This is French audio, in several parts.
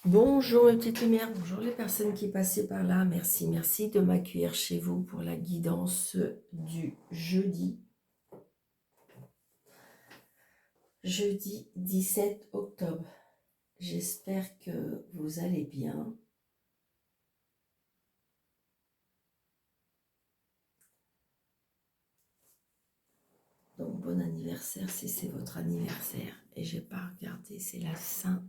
Bonjour les petites lumières, bonjour les personnes qui passaient par là. Merci, merci de m'accueillir chez vous pour la guidance du jeudi 17 octobre. J'espère que vous allez bien. Donc bon anniversaire si c'est votre anniversaire. Et j'ai pas regardé, c'est la Saint.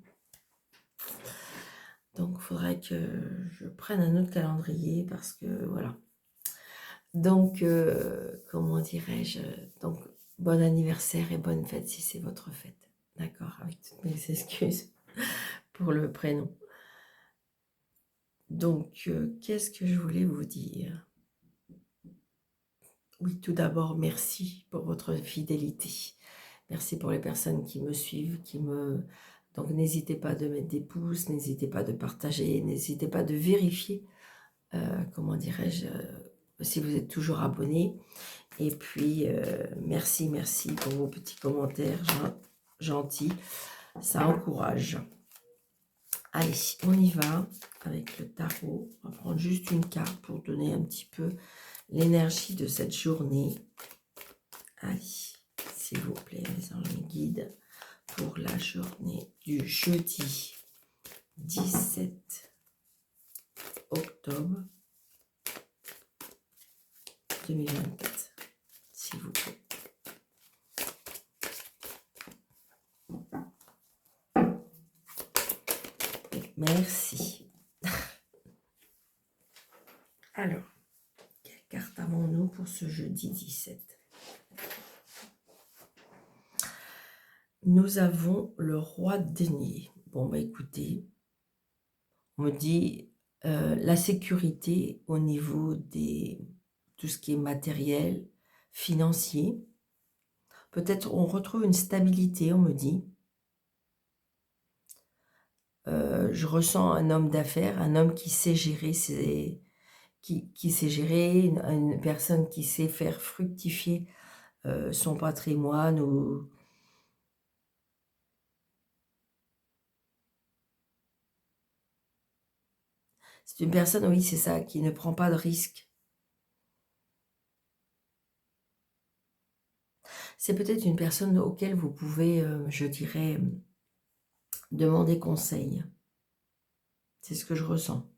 Donc il faudrait que je prenne un autre calendrier parce que voilà. Donc comment dirais-je, donc bon anniversaire et bonne fête si c'est votre fête. D'accord, avec toutes mes excuses pour le prénom. Donc qu'est-ce que je voulais vous dire? Oui, tout d'abord, merci pour votre fidélité. Merci pour les personnes qui me suivent, Donc, n'hésitez pas de mettre des pouces, n'hésitez pas de partager, n'hésitez pas de vérifier, comment dirais-je, si vous êtes toujours abonné. Et puis, merci pour vos petits commentaires gentils. Ça encourage. Allez, on y va avec le tarot. On va prendre juste une carte pour donner un petit peu l'énergie de cette journée. Allez, s'il vous plaît, mes anges guides, pour la journée du jeudi 17 octobre 2024, s'il vous plaît. Merci. Alors, quelle carte avons-nous pour ce jeudi 17? Nous avons le roi de denier. Bon, bah écoutez, on me dit la sécurité au niveau de tout ce qui est matériel, financier. Peut-être on retrouve une stabilité, on me dit. Je ressens un homme d'affaires, un homme qui sait gérer qui sait gérer, une personne qui sait faire fructifier son patrimoine ou c'est une personne, oui, c'est ça, qui ne prend pas de risques. C'est peut-être une personne auquel vous pouvez, je dirais, demander conseil. C'est ce que je ressens.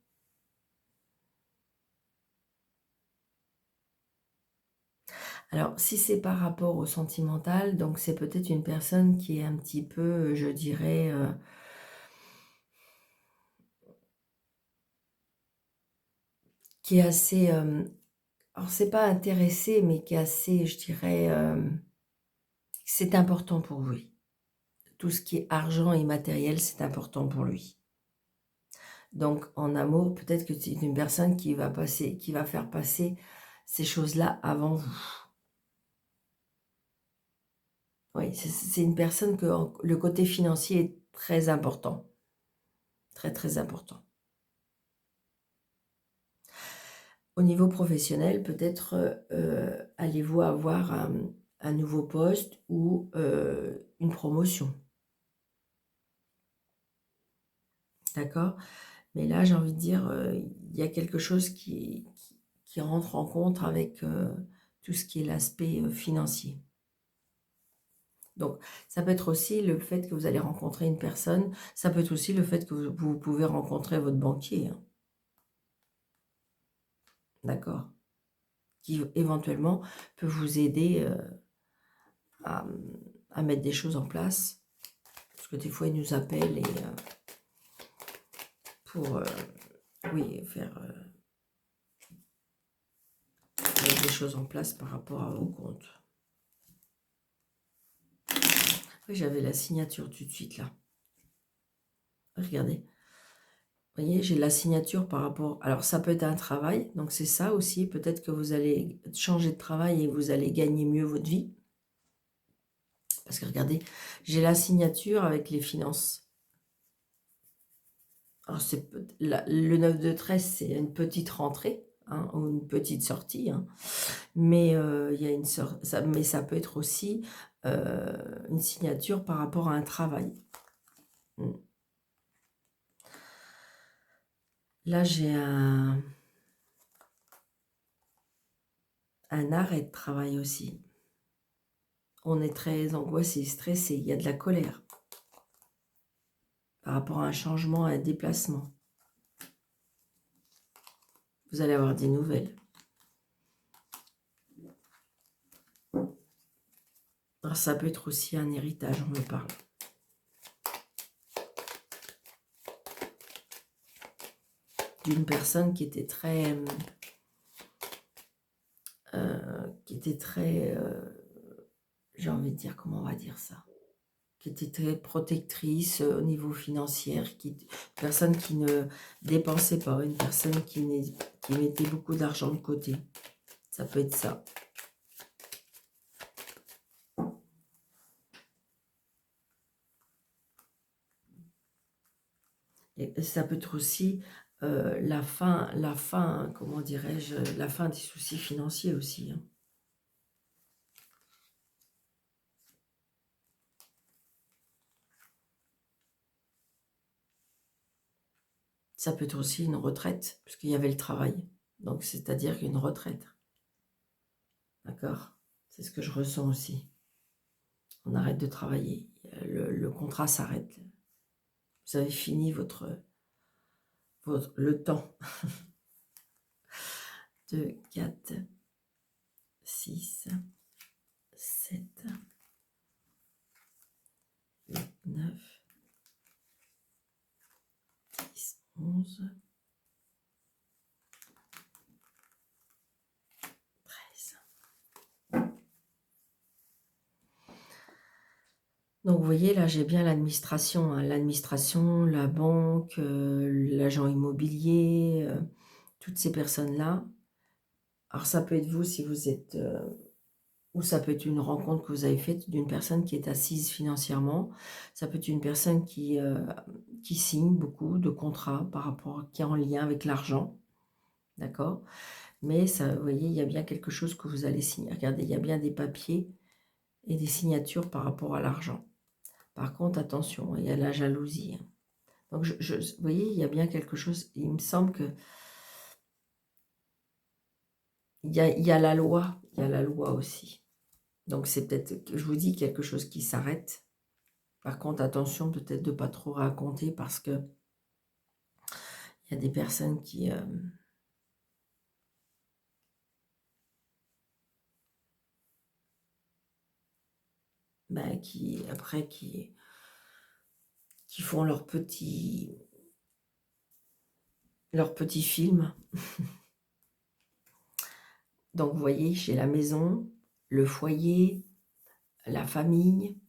Alors, si c'est par rapport au sentimental, donc c'est peut-être une personne qui est un petit peu, je dirais, qui est assez, alors c'est pas intéressé, mais qui est assez, je dirais, c'est important pour lui. Tout ce qui est argent et matériel, c'est important pour lui. Donc, en amour, peut-être que c'est une personne qui va faire passer ces choses-là avant vous. Oui, c'est une personne que le côté financier est très important. Très, très important. Au niveau professionnel, peut-être allez-vous avoir un nouveau poste ou une promotion. D'accord? Mais là, j'ai envie de dire, il y a quelque chose qui rentre en compte avec tout ce qui est l'aspect financier. Donc, ça peut être aussi le fait que vous allez rencontrer une personne, ça peut être aussi le fait que vous pouvez rencontrer votre banquier. Hein. D'accord? Qui éventuellement peut vous aider à mettre des choses en place. Parce que des fois, ils nous appellent et pour oui, faire mettre des choses en place par rapport à vos comptes. Oui, j'avais la signature tout de suite là. Regardez. Vous voyez, j'ai la signature par rapport... Alors, ça peut être un travail, donc c'est ça aussi. Peut-être que vous allez changer de travail et vous allez gagner mieux votre vie. Parce que regardez, j'ai la signature avec les finances. Alors, le 9 de 13, c'est une petite rentrée, hein, ou une petite sortie. Hein. Mais, il y a mais ça peut être aussi une signature par rapport à un travail. Là, j'ai un arrêt de travail aussi. On est très angoissé, stressé, il y a de la colère par rapport à un changement, à un déplacement. Vous allez avoir des nouvelles. Alors, ça peut être aussi un héritage, on me parle. D'une personne qui était très... j'ai envie de dire, comment on va dire ça, qui était très protectrice au niveau financier, une personne qui ne dépensait pas, une personne qui mettait beaucoup d'argent de côté. Ça peut être ça. Et ça peut être aussi la fin, comment dirais-je, la fin des soucis financiers aussi. Hein. Ça peut être aussi une retraite, puisqu'il y avait le travail. Donc, c'est-à-dire une retraite. D'accord? C'est ce que je ressens aussi. On arrête de travailler. Le contrat s'arrête. Vous avez fini le temps. 2, 4, 6, 7, 8, 9, 10, 11, 13. Donc, vous voyez, là, j'ai bien l'administration. Hein, l'administration, la banque, l'agent immobilier, toutes ces personnes-là. Alors, ça peut être vous si vous êtes... ou ça peut être une rencontre que vous avez faite d'une personne qui est assise financièrement. Ça peut être une personne qui signe beaucoup de contrats qui est en lien avec l'argent. D'accord? Mais ça, vous voyez, il y a bien quelque chose que vous allez signer. Regardez, il y a bien des papiers et des signatures par rapport à l'argent. Par contre, attention, il y a la jalousie. Donc, vous voyez, il y a bien quelque chose. Il me semble que il y a la loi. Il y a la loi aussi. Donc, c'est peut-être, je vous dis, quelque chose qui s'arrête. Par contre, attention peut-être de ne pas trop raconter parce que il y a des personnes qui après qui font leur petit film. Donc vous voyez, j'ai la maison, le foyer, la famille,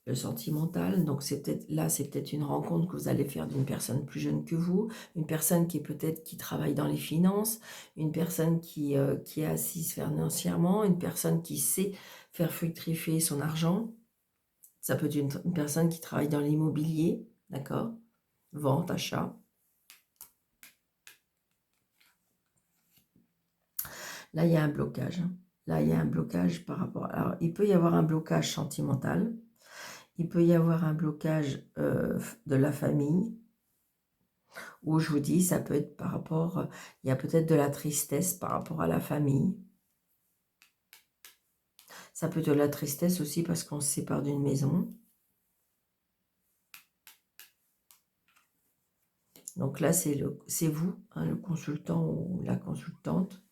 le sentimental. Donc c'est peut-être une rencontre que vous allez faire d'une personne plus jeune que vous, une personne qui travaille dans les finances, une personne qui est assise financièrement, une personne qui sait faire fructifier son argent. Ça peut être une personne qui travaille dans l'immobilier, d'accord? Vente, achat. Là, il y a un blocage. Hein. Là, il y a un blocage par rapport... Alors, il peut y avoir un blocage sentimental. Il peut y avoir un blocage de la famille. Ou je vous dis, ça peut être par rapport... il y a peut-être de la tristesse par rapport à la famille. Ça peut être de la tristesse aussi parce qu'on se sépare d'une maison. Donc là, c'est vous, hein, le consultant ou la consultante.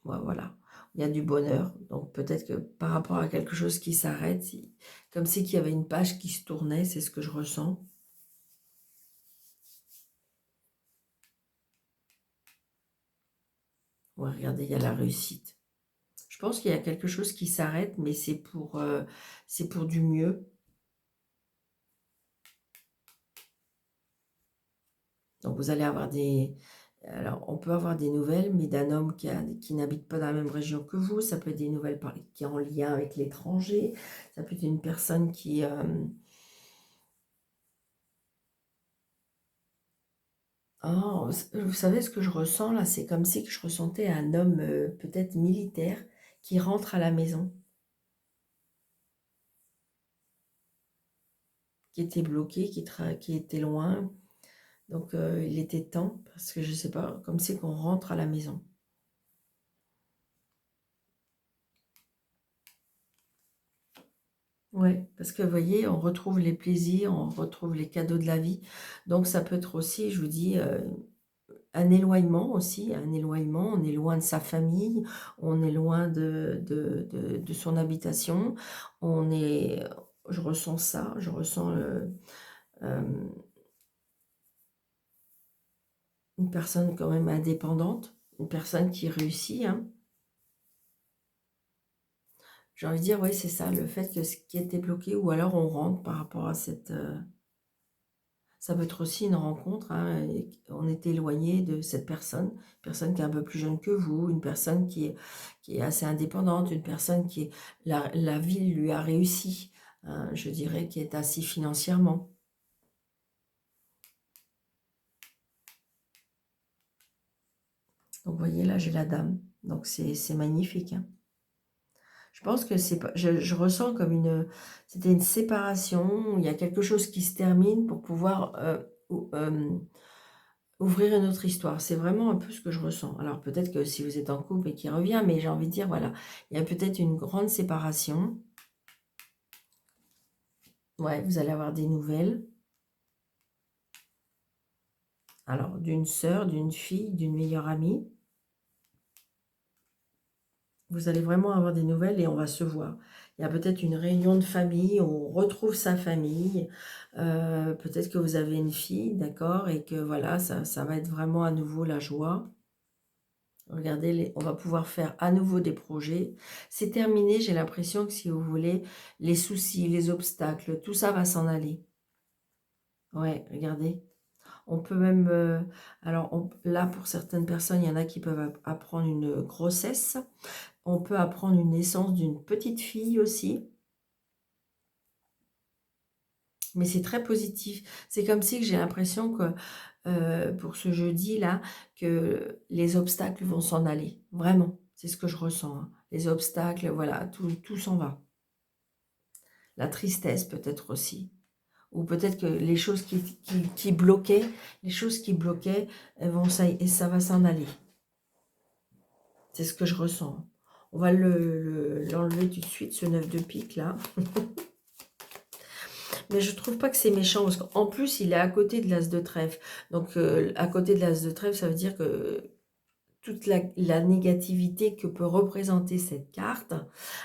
Voilà, il y a du bonheur. Donc peut-être que par rapport à quelque chose qui s'arrête, comme si qu'il y avait une page qui se tournait, c'est ce que je ressens. Ouais, regardez, il y a la réussite. Je pense qu'il y a quelque chose qui s'arrête, mais c'est pour du mieux. Donc vous allez avoir alors, on peut avoir des nouvelles, mais d'un homme qui n'habite pas dans la même région que vous. Ça peut être des nouvelles qui est en lien avec l'étranger. Ça peut être une personne qui... Oh, vous savez ce que je ressens là? C'est comme si que je ressentais un homme peut-être militaire qui rentre à la maison. qui était bloqué, qui était loin. Donc, il était temps, parce que je sais pas, comme c'est qu'on rentre à la maison. Ouais, parce que vous voyez, on retrouve les plaisirs, on retrouve les cadeaux de la vie. Donc, ça peut être aussi, je vous dis, un éloignement aussi, un éloignement. On est loin de sa famille, on est loin de son habitation. On est, je ressens ça, je ressens euh, une personne quand même indépendante, une personne qui réussit, hein. J'ai envie de dire, oui, c'est ça, le fait que ce qui était bloqué, ou alors on rentre par rapport à cette... ça peut être aussi une rencontre, hein, et on est éloigné de cette personne qui est un peu plus jeune que vous, une personne qui est assez indépendante, une personne qui est... La vie lui a réussi, hein, je dirais, qui est assis financièrement. Donc, vous voyez, là, j'ai la dame. Donc, c'est magnifique, hein. Je pense que c'est pas, je ressens comme c'était une séparation, il y a quelque chose qui se termine pour pouvoir ouvrir une autre histoire. C'est vraiment un peu ce que je ressens. Alors peut-être que si vous êtes en couple et qui revient, mais j'ai envie de dire, voilà, il y a peut-être une grande séparation. Ouais, vous allez avoir des nouvelles. Alors, d'une sœur, d'une fille, d'une meilleure amie. Vous allez vraiment avoir des nouvelles et on va se voir. Il y a peut-être une réunion de famille, on retrouve sa famille. Peut-être que vous avez une fille, d'accord, et que voilà, ça va être vraiment à nouveau la joie. Regardez, on va pouvoir faire à nouveau des projets. C'est terminé, j'ai l'impression que si vous voulez, les soucis, les obstacles, tout ça va s'en aller. Ouais, regardez. On peut même... alors là, pour certaines personnes, il y en a qui peuvent apprendre une grossesse. On peut apprendre une naissance d'une petite fille aussi. Mais c'est très positif. C'est comme si que j'ai l'impression que pour ce jeudi-là, que les obstacles vont s'en aller. Vraiment, c'est ce que je ressens, hein. Les obstacles, voilà, tout s'en va. La tristesse peut-être aussi. Ou peut-être que les choses qui bloquaient, elles vont, et ça va s'en aller. C'est ce que je ressens. On va l'enlever tout de suite, ce 9 de pique là. Mais je trouve pas que c'est méchant, parce qu'en plus, il est à côté de l'as de trèfle. Donc, à côté de l'as de trèfle, ça veut dire que toute la négativité que peut représenter cette carte,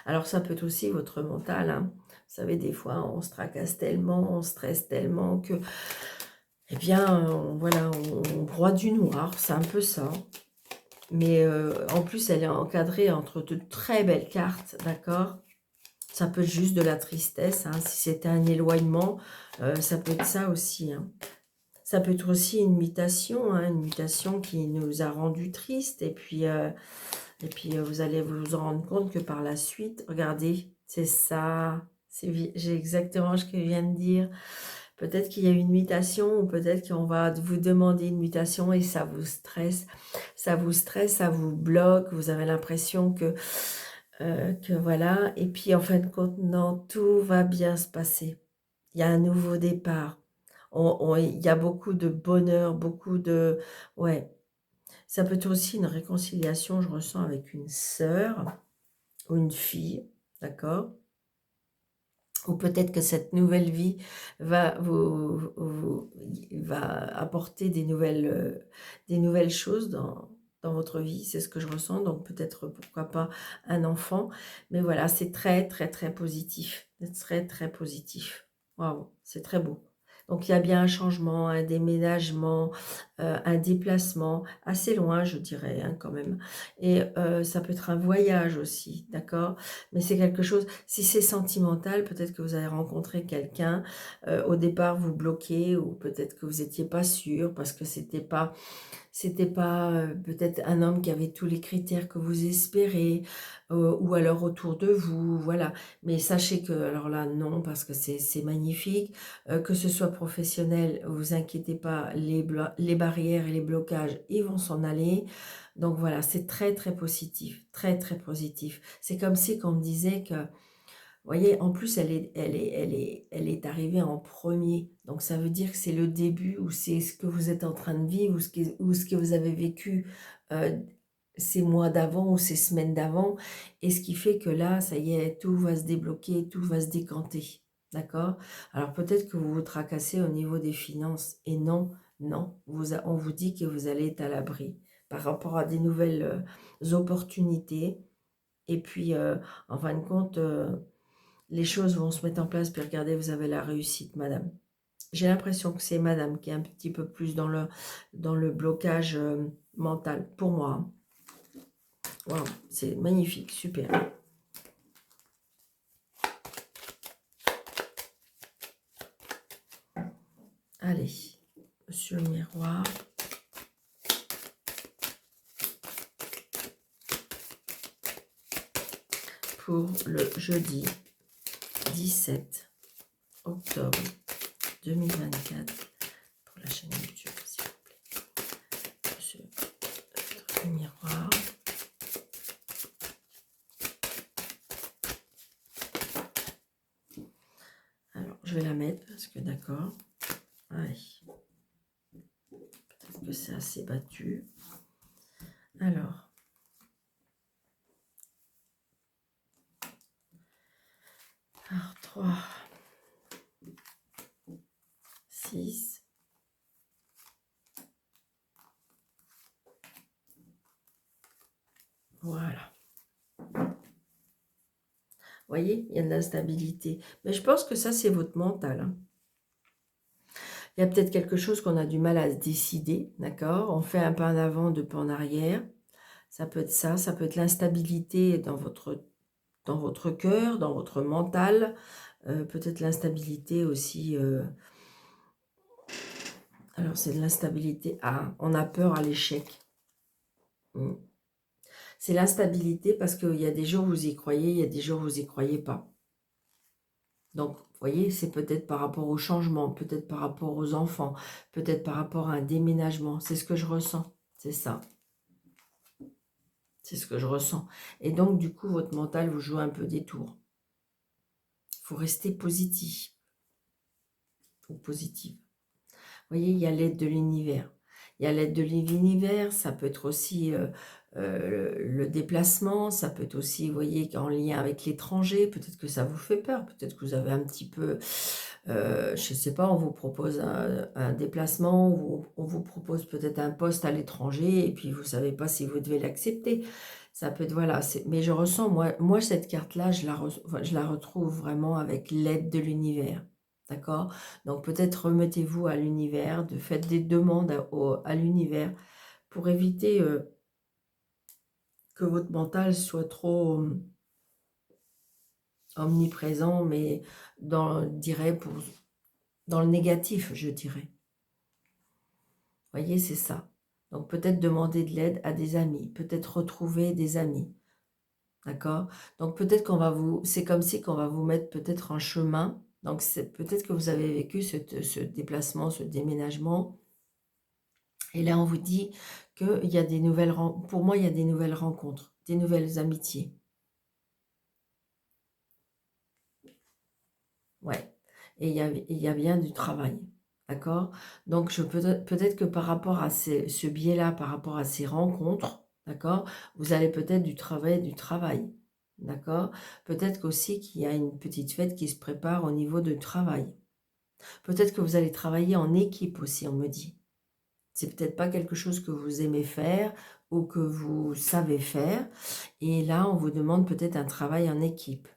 alors ça peut être aussi votre mental, hein. Vous savez, des fois, on se tracasse tellement, on stresse tellement que, eh bien, voilà, on broie du noir, c'est un peu ça. Mais en plus, elle est encadrée entre de très belles cartes, d'accord? Ça peut être juste de la tristesse, hein. Si c'était un éloignement, ça peut être ça aussi, hein. Ça peut être aussi une mutation, hein, une mutation qui nous a rendus tristes. Et puis, vous allez vous en rendre compte que par la suite, regardez, c'est ça. J'ai exactement ce que je viens de dire. Peut-être qu'il y a une mutation, ou peut-être qu'on va vous demander une mutation et ça vous stresse. Ça vous stresse, ça vous bloque. Vous avez l'impression que voilà. Et puis, en fin de compte, non, tout va bien se passer. Il y a un nouveau départ. Il y a beaucoup de bonheur, beaucoup de... Ouais, ça peut être aussi une réconciliation, je ressens, avec une sœur ou une fille, d'accord? Ou peut-être que cette nouvelle vie va apporter des nouvelles choses dans votre vie, c'est ce que je ressens. Donc peut-être, pourquoi pas, un enfant. Mais voilà, c'est très, très, très positif. C'est très, très positif. Waouh, c'est très beau. Donc il y a bien un changement, un déménagement, un déplacement, assez loin, je dirais, hein, quand même. Et ça peut être un voyage aussi, d'accord? Mais c'est quelque chose, si c'est sentimental, peut-être que vous avez rencontré quelqu'un, au départ vous bloquez, ou peut-être que vous n'étiez pas sûr, parce que c'était pas peut-être un homme qui avait tous les critères que vous espérez, ou alors autour de vous, voilà. Mais sachez que, alors là, non, parce que c'est magnifique. Que ce soit professionnel, vous inquiétez pas, les barrières et les blocages, ils vont s'en aller. Donc voilà, c'est très, très positif, très, très positif. C'est comme si qu'on me disait que voyez, en plus, elle est arrivée en premier. Donc, ça veut dire que c'est le début ou c'est ce que vous êtes en train de vivre ou ce que vous avez vécu euh, ces mois d'avant ou ces semaines d'avant. Et ce qui fait que là, ça y est, tout va se débloquer, tout va se décanter. D'accord? Alors, peut-être que vous vous tracassez au niveau des finances. Et non, non, on vous dit que vous allez être à l'abri par rapport à des nouvelles opportunités. Et puis, en fin de compte, les choses vont se mettre en place. Puis regardez, vous avez la réussite, madame. J'ai l'impression que c'est madame qui est un petit peu plus dans le blocage mental, pour moi. Hein. Waouh, c'est magnifique, super. Allez, monsieur le miroir. Pour le jeudi 17 octobre 2024, pour la chaîne YouTube, s'il vous plaît. Monsieur le miroir. Alors, je vais la mettre parce que d'accord. Allez. Peut-être que c'est assez battu. Alors. Alors, 3, 6, voilà. Vous voyez, il y a de l'instabilité. Mais je pense que ça, c'est votre mental. Hein. Il y a peut-être quelque chose qu'on a du mal à se décider, d'accord? On fait un pas en avant, deux pas en arrière. Ça peut être ça peut être l'instabilité dans votre cœur, dans votre mental. Peut-être l'instabilité aussi. Alors, c'est de l'instabilité. Ah, on a peur à l'échec. C'est l'instabilité parce qu'il y a des jours où vous y croyez, il y a des jours où vous n'y croyez pas. Donc, vous voyez, c'est peut-être par rapport au changement, peut-être par rapport aux enfants, peut-être par rapport à un déménagement. C'est ce que je ressens. C'est ça. C'est ce que je ressens. Et donc, du coup, votre mental vous joue un peu des tours. Il faut rester positif ou positive. Vous voyez, il y a l'aide de l'univers. Il y a l'aide de l'univers, ça peut être aussi le déplacement, ça peut être aussi, vous voyez, en lien avec l'étranger, peut-être que ça vous fait peur, peut-être que vous avez un petit peu, je ne sais pas, on vous propose un déplacement, on vous propose peut-être un poste à l'étranger, et puis vous ne savez pas si vous devez l'accepter. Ça peut être, voilà, mais je ressens, moi cette carte-là, je la retrouve vraiment avec l'aide de l'univers. D'accord? Donc peut-être remettez-vous à l'univers, faites des demandes à l'univers pour éviter que votre mental soit trop omniprésent, mais dans le négatif, je dirais. Vous voyez, c'est ça. Donc peut-être demander de l'aide à des amis, peut-être retrouver des amis. D'accord? Donc peut-être c'est comme si qu'on va vous mettre peut-être en chemin. Donc peut-être que vous avez vécu ce déplacement, ce déménagement. Et là, on vous dit qu'il y a des nouvelles rencontres. Pour moi, il y a des nouvelles rencontres, des nouvelles amitiés. Ouais. Et il y a bien du travail. D'accord? Donc, peut-être que par rapport à ce biais-là, par rapport à ces rencontres, d'accord, vous allez peut-être du travail. D'accord? Peut-être qu'aussi qu'il y a une petite fête qui se prépare au niveau du travail. Peut-être que vous allez travailler en équipe aussi, on me dit. C'est peut-être pas quelque chose que vous aimez faire ou que vous savez faire. Et là, on vous demande peut-être un travail en équipe.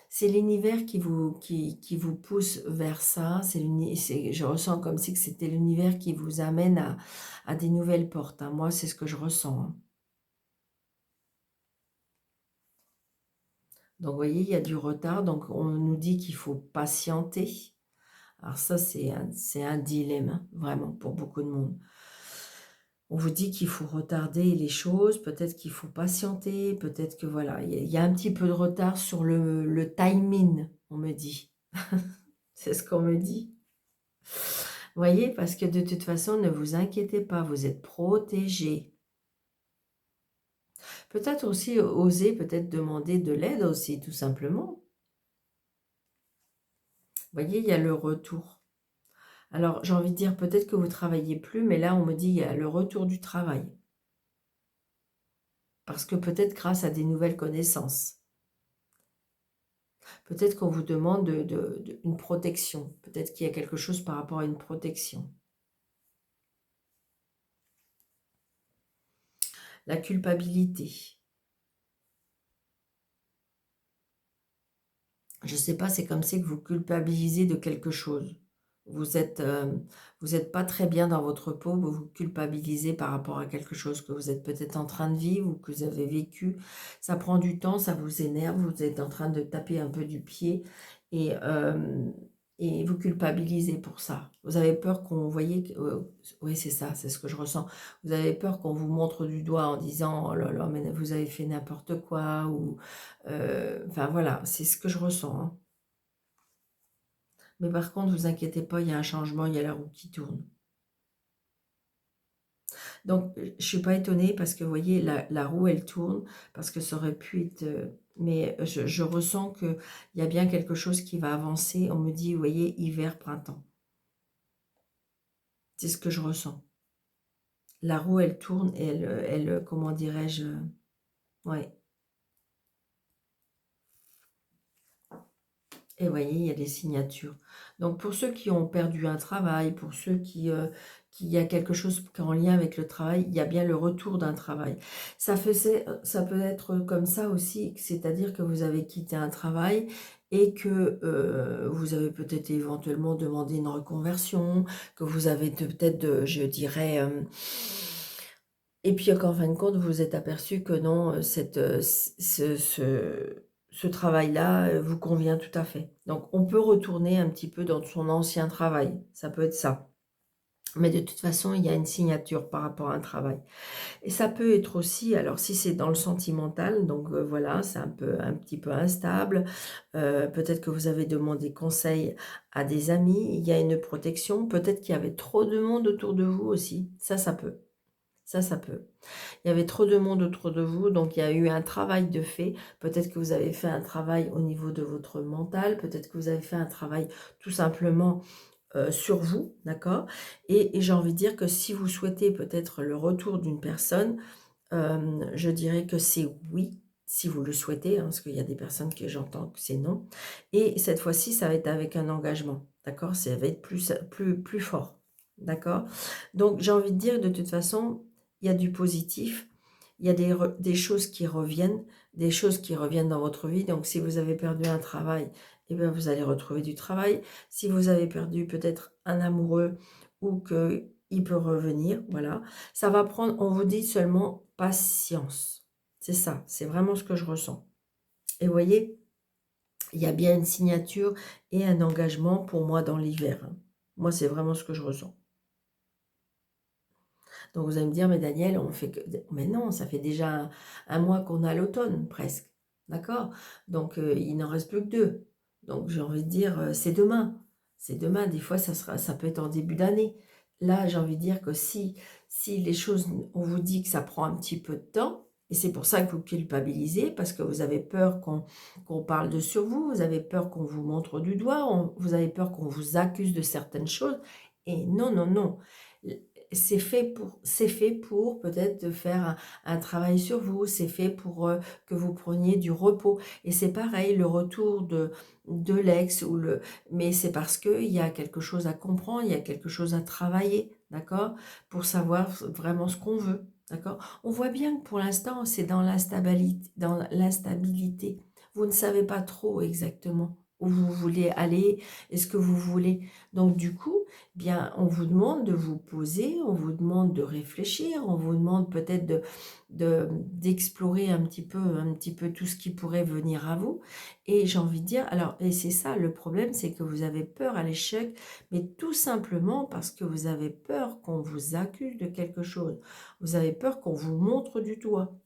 C'est l'univers qui vous pousse vers ça. Je ressens comme si c'était l'univers qui vous amène à des nouvelles portes. Hein. Moi, c'est ce que je ressens. Hein. Donc, vous voyez, il y a du retard. Donc, on nous dit qu'il faut patienter. Alors ça, c'est un dilemme, hein, vraiment, pour beaucoup de monde. On vous dit qu'il faut retarder les choses, peut-être qu'il faut patienter, peut-être que voilà, il y a un petit peu de retard sur le timing, on me dit. C'est ce qu'on me dit. Vous voyez, parce que de toute façon, ne vous inquiétez pas, vous êtes protégés. Peut-être aussi oser peut-être demander de l'aide aussi, tout simplement. Vous voyez, il y a le retour. Alors, j'ai envie de dire peut-être que vous travaillez plus, mais là, on me dit il y a le retour du travail. Parce que peut-être grâce à des nouvelles connaissances. Peut-être qu'on vous demande une protection. Peut-être qu'il y a quelque chose par rapport à une protection. La culpabilité. Je ne sais pas, c'est comme si que vous culpabilisez de quelque chose. Vous êtes pas très bien dans votre peau, vous vous culpabilisez par rapport à quelque chose que vous êtes peut-être en train de vivre ou que vous avez vécu. Ça prend du temps, ça vous énerve, vous êtes en train de taper un peu du pied et, et vous culpabilisez pour ça. Vous avez peur qu'on voyez... oui, c'est ça, c'est ce que je ressens. Vous avez peur qu'on vous montre du doigt en disant «Oh là là, mais vous avez fait n'importe quoi» ou... enfin voilà, c'est ce que je ressens, hein. Mais par contre, vous inquiétez pas, il y a un changement, il y a la roue qui tourne. Donc, je ne suis pas étonnée parce que, vous voyez, la roue, elle tourne, parce que ça aurait pu être... mais je ressens qu'il y a bien quelque chose qui va avancer. On me dit, vous voyez, hiver, printemps. C'est ce que je ressens. La roue, elle tourne et comment dirais-je, ouais. Et vous voyez, il y a des signatures. Donc, pour ceux qui ont perdu un travail, pour ceux qui y a quelque chose qui est en lien avec le travail, il y a bien le retour d'un travail. Ça peut être comme ça aussi, c'est-à-dire que vous avez quitté un travail et que vous avez peut-être éventuellement demandé une reconversion, que vous avez peut-être, je dirais... et puis qu'en fin de compte, vous vous êtes aperçu que non, ce travail-là vous convient tout à fait. Donc, on peut retourner un petit peu dans son ancien travail. Ça peut être ça. Mais de toute façon, il y a une signature par rapport à un travail. Et ça peut être aussi, alors si c'est dans le sentimental, donc voilà, c'est un petit peu instable. Peut-être que vous avez demandé conseil à des amis. Il y a une protection. Peut-être qu'il y avait trop de monde autour de vous aussi. Ça peut. Ça peut. Il y avait trop de monde autour de vous, donc il y a eu un travail de fait. Peut-être que vous avez fait un travail au niveau de votre mental, peut-être que vous avez fait un travail tout simplement sur vous, d'accord? Et j'ai envie de dire que si vous souhaitez peut-être le retour d'une personne, je dirais que c'est oui, si vous le souhaitez, hein, parce qu'il y a des personnes que j'entends que c'est non. Et cette fois-ci, ça va être avec un engagement, d'accord? Ça va être plus fort, d'accord? Donc, j'ai envie de dire, de toute façon, il y a du positif, il y a des choses qui reviennent, des choses qui reviennent dans votre vie. Donc, si vous avez perdu un travail, eh bien, vous allez retrouver du travail. Si vous avez perdu peut-être un amoureux ou qu'il peut revenir, voilà. Ça va prendre, on vous dit seulement patience. C'est ça, c'est vraiment ce que je ressens. Et vous voyez, il y a bien une signature et un engagement pour moi dans l'hiver, hein. Moi, c'est vraiment ce que je ressens. Donc vous allez me dire, mais Daniel, on fait que... Mais non, ça fait déjà un mois qu'on a l'automne, presque. D'accord? Donc il n'en reste plus que 2. Donc j'ai envie de dire, c'est demain. C'est demain, des fois ça peut être en début d'année. Là, j'ai envie de dire que si les choses, on vous dit que ça prend un petit peu de temps, et c'est pour ça que vous culpabilisez, parce que vous avez peur qu'on parle de sur vous, vous avez peur qu'on vous montre du doigt, vous avez peur qu'on vous accuse de certaines choses. Et non, non, non. C'est fait pour peut-être de faire un travail sur vous, c'est fait pour que vous preniez du repos. Et c'est pareil, le retour de l'ex, mais c'est parce qu'il y a quelque chose à comprendre, il y a quelque chose à travailler, d'accord? Pour savoir vraiment ce qu'on veut, d'accord? On voit bien que pour l'instant, c'est dans l'instabilité, dans l'instabilité. Vous ne savez pas trop exactement où vous voulez aller et ce que vous voulez. Donc du coup, bien, on vous demande de vous poser, on vous demande de réfléchir, on vous demande peut-être d'explorer un petit peu tout ce qui pourrait venir à vous. Et j'ai envie de dire, alors, et c'est ça, le problème, c'est que vous avez peur à l'échec, mais tout simplement parce que vous avez peur qu'on vous accuse de quelque chose. Vous avez peur qu'on vous montre du doigt.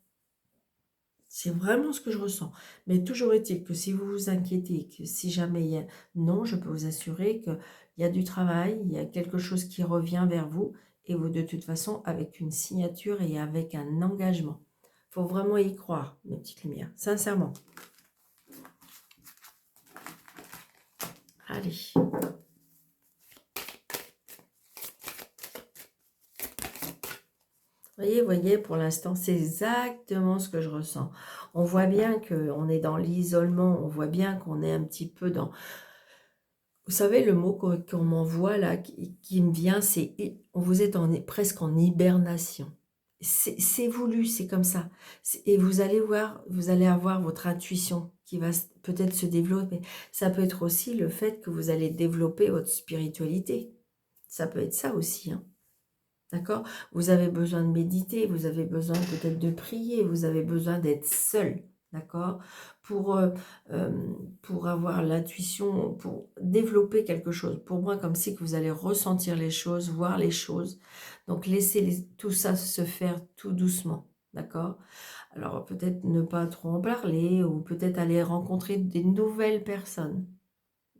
C'est vraiment ce que je ressens. Mais toujours est-il que si vous vous inquiétez, que si jamais il y a... Non, je peux vous assurer qu'il y a du travail, il y a quelque chose qui revient vers vous, et vous, de toute façon, avec une signature et avec un engagement. Il faut vraiment y croire, mes petites lumières, sincèrement. Allez. Voyez, pour l'instant, c'est exactement ce que je ressens. On voit bien qu'on est dans l'isolement, on voit bien qu'on est un petit peu dans... Vous savez, le mot qu'on m'envoie là, qui me vient, c'est vous êtes presque en hibernation. C'est voulu, c'est comme ça. Et vous allez voir, vous allez avoir votre intuition qui va peut-être se développer. Ça peut être aussi le fait que vous allez développer votre spiritualité. Ça peut être ça aussi, hein. D'accord? Vous avez besoin de méditer, vous avez besoin peut-être de prier, vous avez besoin d'être seul, d'accord? Pour avoir l'intuition, pour développer quelque chose. Pour moi, comme c'est que vous allez ressentir les choses, voir les choses. Donc, laissez tout ça se faire tout doucement, d'accord? Alors, peut-être ne pas trop en parler ou peut-être aller rencontrer des nouvelles personnes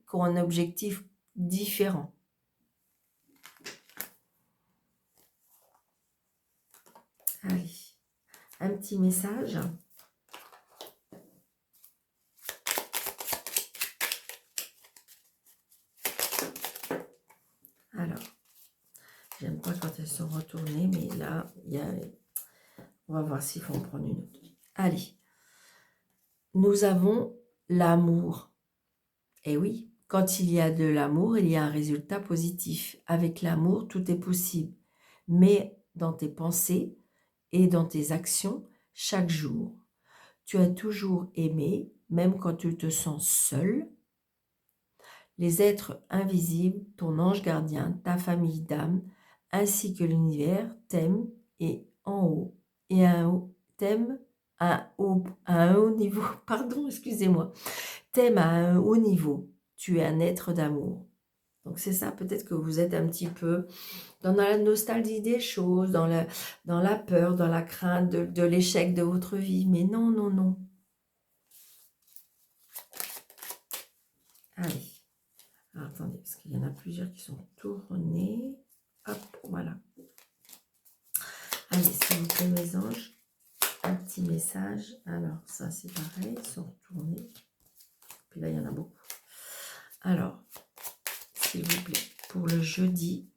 qui ont un objectif différent. Allez, un petit message. Alors, j'aime pas quand elles sont retournées, mais là, on va voir s'il faut en prendre une autre. Allez, nous avons l'amour. Et oui, quand il y a de l'amour, il y a un résultat positif. Avec l'amour, tout est possible. Mais dans tes pensées et dans tes actions, chaque jour, tu as toujours aimé, même quand tu te sens seul. Les êtres invisibles, ton ange gardien, ta famille d'âme, ainsi que l'univers t'aiment et en haut, et à un haut, t'aiment à un haut niveau, pardon, excusez-moi, t'aiment à un haut niveau, tu es un être d'amour. Donc c'est ça, peut-être que vous êtes un petit peu dans la nostalgie des choses, dans la peur, dans la crainte de l'échec de votre vie, mais non, non, non. Allez. Alors, attendez, parce qu'il y en a plusieurs qui sont tournés. Hop, voilà. Allez, s'il vous plaît, mes anges, un petit message. Alors, ça, c'est pareil, ils sont retournés. Puis là, il y en a beaucoup. Alors, s'il vous plaît, pour le jeudi,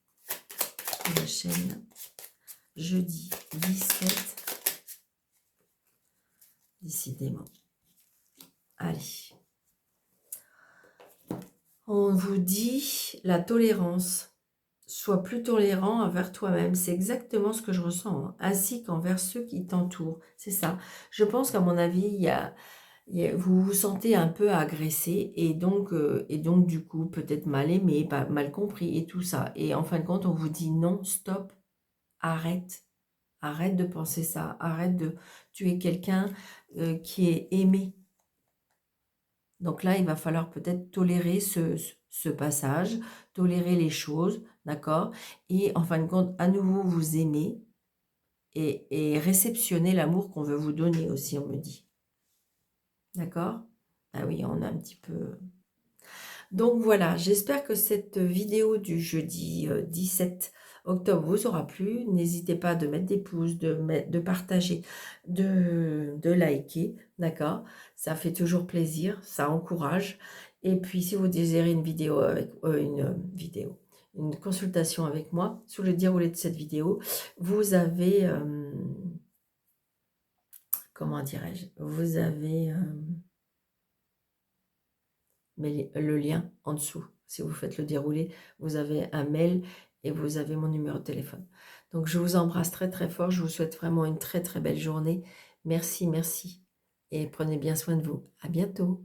pour la chaîne, jeudi 17, décidément. Allez. On vous dit la tolérance. Sois plus tolérant envers toi-même. C'est exactement ce que je ressens, hein, ainsi qu'envers ceux qui t'entourent. C'est ça. Je pense qu'à mon avis, vous vous sentez un peu agressé et donc du coup, peut-être mal aimé, pas mal compris et tout ça. Et en fin de compte, on vous dit non, stop, arrête. Arrête de penser ça. Arrête de... Tu es quelqu'un qui est aimé. Donc là, il va falloir peut-être tolérer ce passage, tolérer les choses, d'accord? Et en fin de compte, à nouveau, vous aimer et réceptionner l'amour qu'on veut vous donner aussi, on me dit. D'accord? Ah oui, on a un petit peu... Donc voilà, j'espère que cette vidéo du jeudi 17 octobre vous aura plu. N'hésitez pas de mettre des pouces, de partager, de liker, d'accord? Ça fait toujours plaisir, ça encourage. Et puis si vous désirez une vidéo avec une consultation avec moi, sous le déroulé de cette vidéo, vous avez, comment dirais-je, vous avez... mais le lien en dessous. Si vous faites le déroulé, vous avez un mail et vous avez mon numéro de téléphone. Donc, je vous embrasse très, très fort. Je vous souhaite vraiment une très, très belle journée. Merci, merci. Et prenez bien soin de vous. À bientôt.